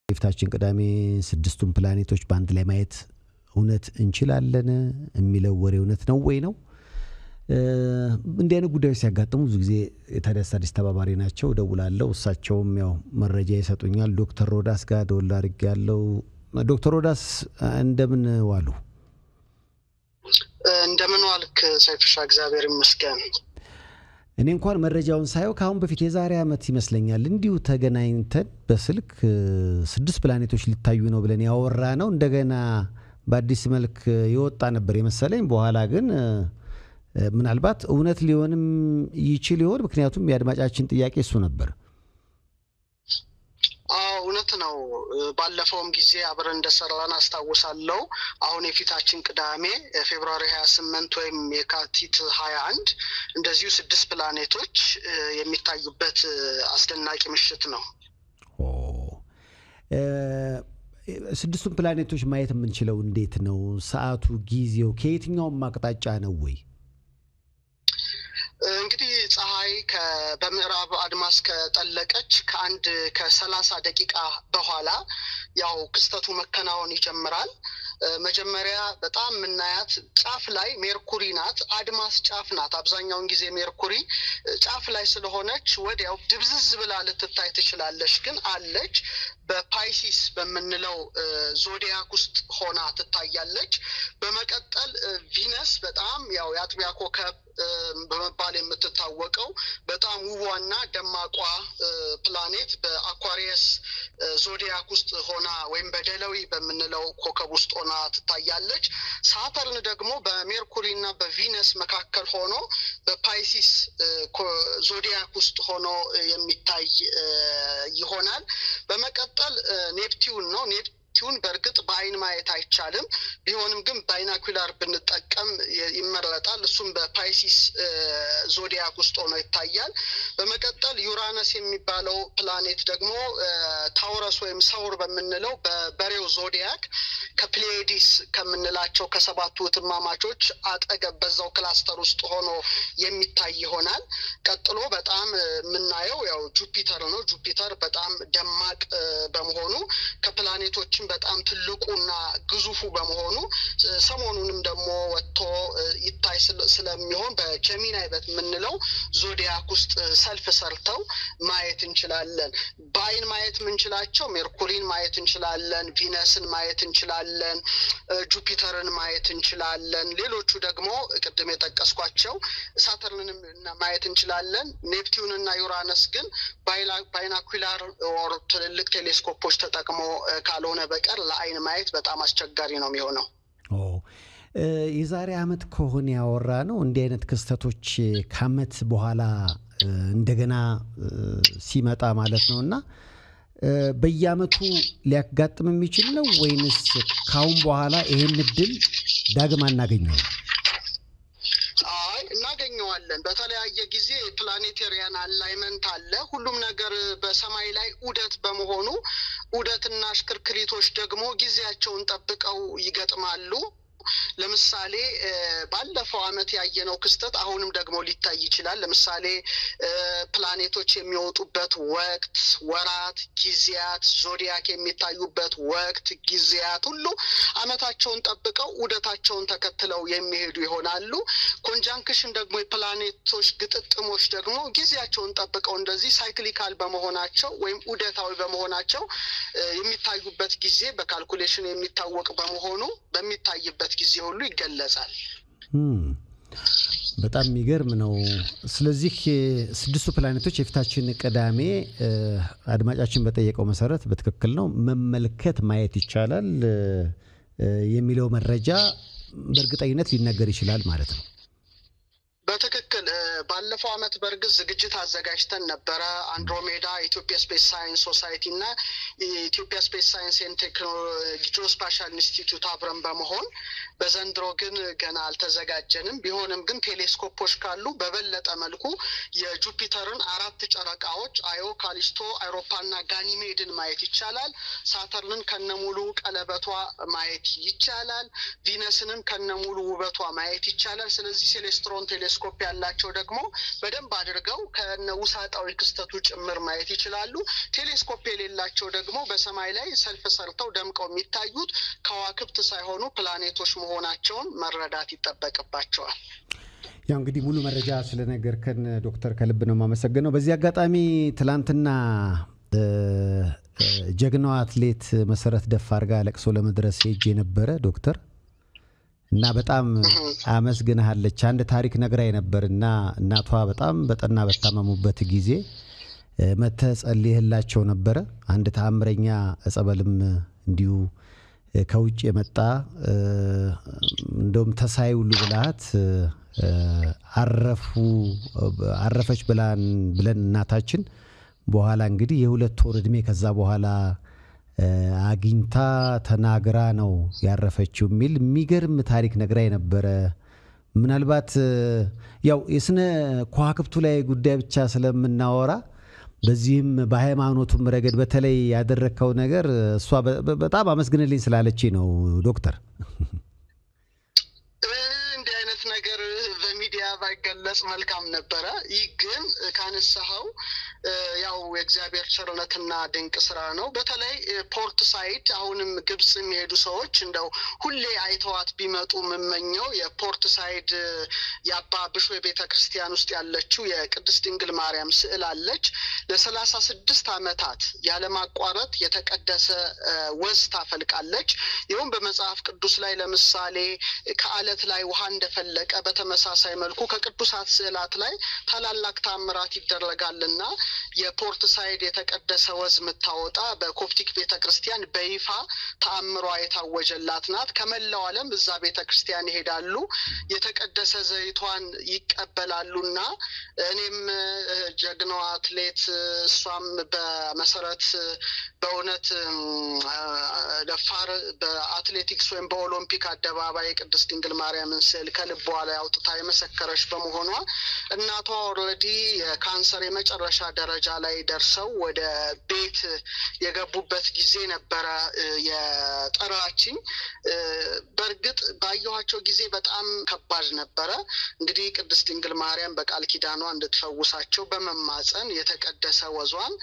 የፊታችን ቅዳሜ ስድስቱን ፕላኔቶች ባንድ ላይ ማየት እውነት እንችላለን የሚለው ወሬ እውነት ነው ወይ ነው? እንዲህ አይነት ጉዳዮች ሲያጋጥሙ ብዙ ጊዜ የታዲያስ አዲስ ተባባሪ ናቸው ደውላለሁ እሳቸውም ያው መረጃ ይሰጡኛል። ዶክተር ሮዳስ ጋር ደውል አድርጌያለሁ። ዶክተር ሮዳስ እንደምን ዋሉ? እንደምን ዋልክ ሰይፍሻ? እግዚአብሔር ይመስገን። እኔ እንኳን መረጃውን ሳየው ካሁን በፊት የዛሬ አመት ይመስለኛል እንዲሁ ተገናኝተን በስልክ ስድስት ፕላኔቶች ሊታዩ ነው ብለን ያወራ ነው እንደገና በአዲስ መልክ ይወጣ ነበር የመሰለኝ። በኋላ ግን ምናልባት እውነት ሊሆንም ይችል ይሆን? ምክንያቱም የአድማጫችን ጥያቄ እሱ ነበር። እውነት ነው። ባለፈውም ጊዜ አብረን እንደሰራን አስታውሳለሁ። አሁን የፊታችን ቅዳሜ ፌብሩዋሪ 28 ወይም የካቲት 21 እንደዚሁ ስድስት ፕላኔቶች የሚታዩበት አስደናቂ ምሽት ነው። ስድስቱን ፕላኔቶች ማየት የምንችለው እንዴት ነው? ሰዓቱ፣ ጊዜው ከየትኛውም አቅጣጫ ነው ወይ? እንግዲህ ፀሐይ በምዕራብ አድማስ ከጠለቀች ከ30 ደቂቃ በኋላ ያው ክስተቱ መከናወን ይጀምራል። መጀመሪያ በጣም ምናያት ጫፍ ላይ ሜርኩሪ ናት። አድማስ ጫፍ ናት። አብዛኛውን ጊዜ ሜርኩሪ ጫፍ ላይ ስለሆነች ወዲያው ድብዝዝ ብላ ልትታይ ትችላለች፣ ግን አለች። በፓይሲስ በምንለው ዞዲያክ ውስጥ ሆና ትታያለች። በመቀጠል ቪነስ በጣም ያው የአጥቢያ ኮከብ በመባል የምትታወቀው በጣም ውቧና ደማቋ ፕላኔት በአኳሪየስ ዞዲያክ ውስጥ ሆና ወይም በደለዊ በምንለው ኮከብ ውስጥ ሆና ትታያለች። ሳተርን ደግሞ በሜርኩሪና በቪነስ መካከል ሆኖ በፓይሲስ ዞዲያክ ውስጥ ሆኖ የሚታይ ይሆናል። በመቀጠል ኔፕቲዩን ነው። ኔፕቲዩን በእርግጥ በአይን ማየት አይቻልም፣ ቢሆንም ግን ባይናኩላር ብንጠቀም ይመረጣል። እሱም በፓይሲስ ዞዲያክ ውስጥ ሆኖ ይታያል። በመቀጠል ዩራነስ የሚባለው ፕላኔት ደግሞ ታውረስ ወይም ሰውር በምንለው በበሬው ዞዲያክ ከፕሌዲስ ከምንላቸው ከሰባቱ እህትማማቾች አጠገብ በዛው ክላስተር ውስጥ ሆኖ የሚታይ ይሆናል። ቀጥሎ በጣም የምናየው ያው ጁፒተር ነው። ጁፒተር በጣም ደማቅ በመሆኑ ከፕላኔቶችም በጣም ትልቁና ግዙፉ በመሆኑ ሰሞኑንም ደግሞ ወጥቶ ይታይ ስለሚሆን በጀሚናይ በምንለው ዞዲያክ ውስጥ ሰልፍ ሰርተው ማየት እንችላለን። በአይን ማየት የምንችላቸው ሜርኩሪን ማየት እንችላለን፣ ቪነስን ማየት እንችላለን፣ ጁፒተርን ማየት እንችላለን። ሌሎቹ ደግሞ ቅድም የጠቀስኳቸው ሳተርንንም ማየት እንችላለን። ኔፕቲዩን እና ዩራነስ ግን ባይናኩላር ኦር ትልልቅ ቴሌስኮፖች ተጠቅሞ ካልሆነ በቀር ለአይን ማየት በጣም አስቸጋሪ ነው የሚሆነው። የዛሬ አመት ከሆነ ያወራ ነው እንዲህ አይነት ክስተቶች ከአመት በኋላ እንደገና ሲመጣ ማለት ነውና በየአመቱ ሊያጋጥም የሚችል ነው ወይንስ ካሁን በኋላ ይሄን እድል ዳግም አናገኘው? እናገኘዋለን። በተለያየ ጊዜ ፕላኔቴሪያን አላይመንት አለ። ሁሉም ነገር በሰማይ ላይ ዑደት በመሆኑ ዑደትና ሽክርክሪቶች ደግሞ ጊዜያቸውን ጠብቀው ይገጥማሉ። ለምሳሌ ባለፈው አመት ያየነው ክስተት አሁንም ደግሞ ሊታይ ይችላል። ለምሳሌ ፕላኔቶች የሚወጡበት ወቅት፣ ወራት፣ ጊዜያት፣ ዞዲያክ የሚታዩበት ወቅት፣ ጊዜያት ሁሉ አመታቸውን ጠብቀው ዑደታቸውን ተከትለው የሚሄዱ ይሆናሉ። ኮንጃንክሽን ደግሞ የፕላኔቶች ግጥጥሞች ደግሞ ጊዜያቸውን ጠብቀው እንደዚህ ሳይክሊካል በመሆናቸው ወይም ዑደታዊ በመሆናቸው የሚታዩበት ጊዜ በካልኩሌሽን የሚታወቅ በመሆኑ በሚታይበት ጊዜ ሁሉ ይገለጻል። በጣም የሚገርም ነው። ስለዚህ ስድስቱ ፕላኔቶች የፊታችን ቅዳሜ አድማጫችን በጠየቀው መሰረት በትክክል ነው መመልከት ማየት ይቻላል የሚለው መረጃ በእርግጠኝነት ሊነገር ይችላል ማለት ነው። በትክክል ባለፈው አመት በርግጥ ዝግጅት አዘጋጅተን ነበረ። አንድሮሜዳ፣ ኢትዮጵያ ስፔስ ሳይንስ ሶሳይቲ እና የኢትዮጵያ ስፔስ ሳይንስ ኤንድ ቴክኖሎጂ ጂኦስፓሻል ኢንስቲትዩት አብረን በመሆን በዘንድሮ ግን ገና አልተዘጋጀንም። ቢሆንም ግን ቴሌስኮፖች ካሉ በበለጠ መልኩ የጁፒተርን 4 ጨረቃዎች አዮ፣ ካሊስቶ፣ አይሮፓና ጋኒሜድን ማየት ይቻላል። ሳተርንን ከነሙሉ ቀለበቷ ማየት ይቻላል። ቪነስንም ከነሙሉ ውበቷ ማየት ይቻላል። ስለዚህ ሴሌስትሮን ቴሌስኮፕ ያላቸው ደግሞ በደንብ አድርገው ከነውሳጣዊ ክስተቱ ጭምር ማየት ይችላሉ። ቴሌስኮፕ የሌላቸው ደግሞ ደግሞ በሰማይ ላይ ሰልፍ ሰርተው ደምቀው የሚታዩት ከዋክብት ሳይሆኑ ፕላኔቶች መሆናቸውን መረዳት ይጠበቅባቸዋል። ያው እንግዲህ ሙሉ መረጃ ስለነገርከን ዶክተር ከልብ ነው የማመሰግነው። በዚህ አጋጣሚ ትላንትና ጀግናው አትሌት መሰረት ደፋር ጋር ለቅሶ ለመድረስ ሄጄ ነበረ ዶክተር እና በጣም አመስግናለች። አንድ ታሪክ ነግራይ ነበርና እናቷ በጣም በጠና በታመሙበት ጊዜ መተጸልይላቸው ነበረ። አንድ ተአምረኛ ጸበልም እንዲሁ ከውጭ የመጣ እንደውም ተሳይ ሁሉ ብላት አረፈች ብለን እናታችን በኋላ እንግዲህ የ2 ወር እድሜ ከዛ በኋላ አግኝታ ተናግራ ነው ያረፈችው የሚል የሚገርም ታሪክ ነግራይ ነበረ። ምናልባት ያው የስነ ከዋክብቱ ላይ ጉዳይ ብቻ ስለምናወራ በዚህም በሃይማኖቱም ረገድ በተለይ ያደረከው ነገር እሷ በጣም አመስግንልኝ ስላለች ነው ዶክተር። እንዲህ አይነት ነገር በሚዲያ ባይገለጽ መልካም ነበረ። ይህ ግን ካነሳኸው ያው የእግዚአብሔር ቸርነትና ድንቅ ስራ ነው። በተለይ ፖርት ሳይድ አሁንም ግብጽ የሚሄዱ ሰዎች እንደው ሁሌ አይተዋት ቢመጡ የምመኘው የፖርት ሳይድ የአባ ብሾይ ቤተክርስቲያን ውስጥ ያለችው የቅድስት ድንግል ማርያም ስዕል አለች። ለ36 ዓመታት ያለማቋረጥ የተቀደሰ ወዝ ታፈልቃለች። ይሁን በመጽሐፍ ቅዱስ ላይ ለምሳሌ ከአለት ላይ ውሃ እንደፈለቀ በተመሳሳይ መልኩ ከቅዱሳት ስዕላት ላይ ታላላቅ ተአምራት ይደረጋልና የፖርት ሳይድ የተቀደሰ ወዝ የምታወጣ በኮፕቲክ ቤተክርስቲያን በይፋ ተአምሯ የታወጀላት ናት። ከመላው ዓለም እዛ ቤተክርስቲያን ይሄዳሉ፣ የተቀደሰ ዘይቷን ይቀበላሉና እኔም ጀግናው አትሌት እሷም በመሰረት በእውነት ደፋር በአትሌቲክስ ወይም በኦሎምፒክ አደባባይ ቅድስት ድንግል ማርያምን ስዕል ከልቧ ላይ አውጥታ የመሰከረች በመሆኗ እናቷ ኦልሬዲ የካንሰር የመጨረሻ ደረጃ ላይ ደርሰው ወደ ቤት የገቡበት ጊዜ ነበረ የጠራችኝ። በእርግጥ ባየኋቸው ጊዜ በጣም ከባድ ነበረ። እንግዲህ ቅድስት ድንግል ማርያም በቃል ኪዳኗ እንድትፈውሳቸው በመማፀን የተቀደሰ ወዟን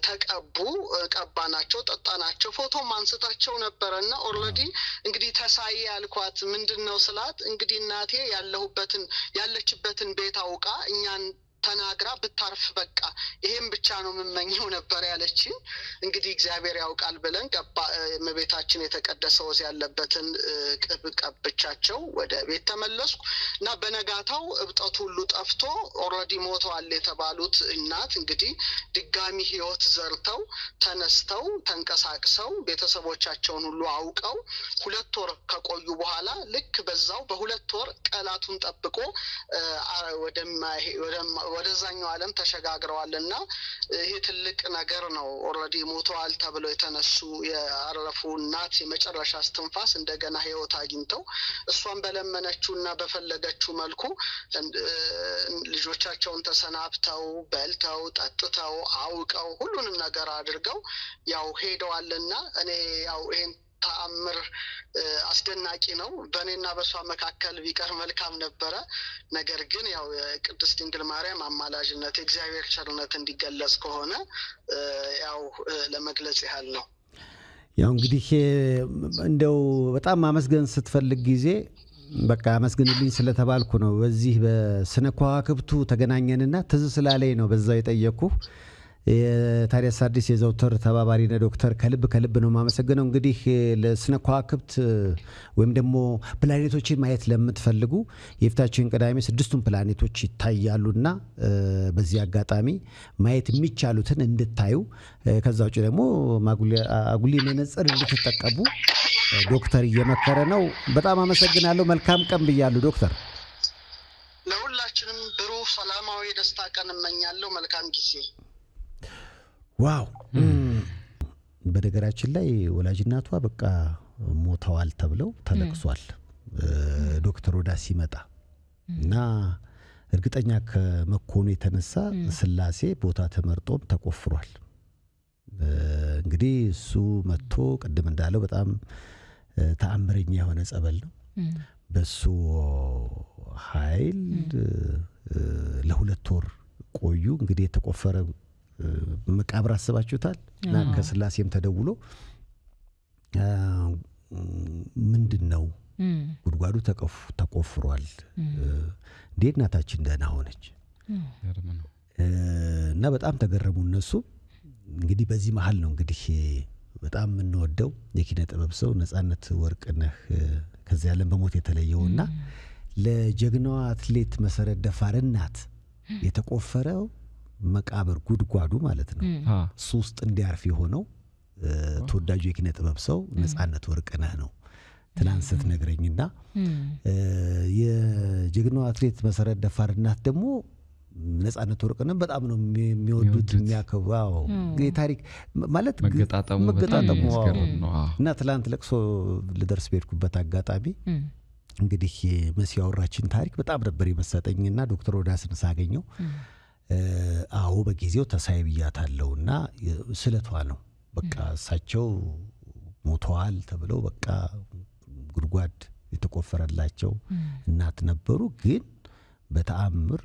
ተቀቡ፣ ቀባናቸው፣ ጠጣናቸው፣ ፎቶም አንስታቸው ነበረና ኦልሬዲ እንግዲህ ተሳይ ያልኳት ምንድነው ስላት እንግዲህ እናቴ ያለችበትን ቤት አውቃ እኛን ተናግራ ብታርፍ በቃ ይሄን ብቻ ነው የምመኘው ነበር ያለችን። እንግዲህ እግዚአብሔር ያውቃል ብለን እመቤታችን የተቀደሰ ወዝ ያለበትን ቅብ ቀብቻቸው ወደ ቤት ተመለስኩ እና በነጋታው እብጠቱ ሁሉ ጠፍቶ ኦልሬዲ ሞተዋል የተባሉት እናት እንግዲህ ድጋሚ ህይወት ዘርተው ተነስተው ተንቀሳቅሰው ቤተሰቦቻቸውን ሁሉ አውቀው 2 ወር ከቆዩ በኋላ ልክ በዛው በ2 ወር ቀላቱን ጠብቆ ወደዛኛው ዓለም ተሸጋግረዋልና ይሄ ትልቅ ነገር ነው። ኦልሬዲ ሞተዋል ተብለው የተነሱ ያረፉ እናት የመጨረሻ እስትንፋስ እንደገና ህይወት አግኝተው እሷን በለመነችውና በፈለገችው መልኩ ልጆቻቸውን ተሰናብተው በልተው ጠጥተው አውቀው ሁሉንም ነገር አድርገው ያው ሄደዋልና እኔ ያው ይሄን ተአምር አስደናቂ ነው። በእኔና በሷ መካከል ቢቀር መልካም ነበረ። ነገር ግን ያው የቅድስት ድንግል ማርያም አማላጅነት የእግዚአብሔር ቸርነት እንዲገለጽ ከሆነ ያው ለመግለጽ ያህል ነው። ያው እንግዲህ እንደው በጣም ማመስገን ስትፈልግ ጊዜ በቃ አመስግንልኝ ስለተባልኩ ነው። በዚህ በስነ ከዋክብቱ ተገናኘንና ትዝ ስላለኝ ነው በዛው የጠየቅኩ። የታዲያስ አዲስ የዘውትር ተባባሪ ዶክተር ከልብ ነው ማመሰግነው። እንግዲህ ለስነ ከዋክብት ወይም ደግሞ ፕላኔቶችን ማየት ለምትፈልጉ የፊታችን ቅዳሜ 6ቱም ፕላኔቶች ይታያሉና በዚህ አጋጣሚ ማየት የሚቻሉትን እንድታዩ ከዛ ውጪ ደግሞ አጉሊ መነጽር እንድትጠቀሙ ዶክተር እየመከረ ነው። በጣም አመሰግናለሁ። መልካም ቀን ብያለሁ ዶክተር። ለሁላችንም ብሩህ ሰላማዊ ደስታ ቀን እመኛለሁ። መልካም ጊዜ። ዋው! በነገራችን ላይ ወላጅናቷ በቃ ሞተዋል ተብለው ተለቅሷል ዶክተር ወዳ ሲመጣ እና እርግጠኛ ከመኮኑ የተነሳ ስላሴ ቦታ ተመርጦም ተቆፍሯል። እንግዲህ እሱ መጥቶ ቅድም እንዳለው በጣም ተአምረኛ የሆነ ጸበል ነው። በሱ ኃይል ለ2 ወር ቆዩ። እንግዲህ የተቆፈረ መቃብር አስባችሁታል እና ከስላሴም ተደውሎ ምንድነው ጉድጓዱ ተቆፍሯል እንዴት እናታችን ደህና ሆነች እና በጣም ተገረሙ እነሱ እንግዲህ በዚህ መሃል ነው እንግዲህ በጣም እንወደው የኪነ ጥበብ ሰው ነጻነት ወርቅነህ ከዚህ ዓለም በሞት የተለየውና ለጀግናዋ አትሌት መሰረት ደፋር እናት የተቆፈረው መቃብር ጉድጓዱ ማለት ነው ሶስት እንዲያርፍ የሆነው ተወዳጁ የኪነ ጥበብ ሰው ነጻነት ወርቅነህ ነው ትናንት ስትነግረኝና የጀግናዋ አትሌት መሰረት ደፋር እናት ደግሞ ነጻነት ወርቅነህ በጣም ነው የሚወዱት የሚያከብራው የታሪክ ማለት መገጣጠሙ ነው እና ትላንት ለቅሶ ልደርስ በርኩበት አጋጣሚ እንግዲህ መሲያወራችን ታሪክ በጣም ነበር የመሰጠኝና ዶክተር ወዳስን ሳገኘው አዎ በጊዜው ተሳይብያታለውና ስለቷ ነው በቃ እሳቸው ሞተዋል ተብለው በቃ ጉድጓድ የተቆፈረላቸው እናት ነበሩ ግን በተአምር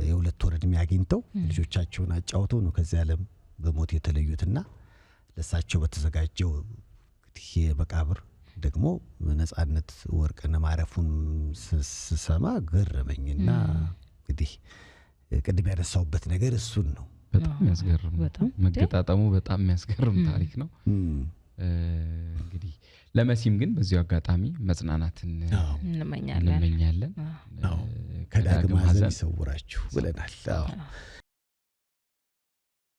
የሁለት ወር እድሜ አግኝተው ልጆቻቸውን አጫውተው ነው ከዚህ ዓለም በሞት የተለዩትና ለሳቸው በተዘጋጀው እንግዲህ መቃብር ደግሞ ነጻነት ወርቅነህ ማረፉን ስሰማ ገረመኝና እንግዲህ ቅድም ያነሳውበት ነገር እሱን ነው በጣም ያስገርም መገጣጠሙ በጣም ያስገርም ታሪክ ነው እንግዲህ ለመሲም ግን በዚሁ አጋጣሚ መጽናናትን እንመኛለን ከዳግም ሐዘን ይሰውራችሁ ብለናል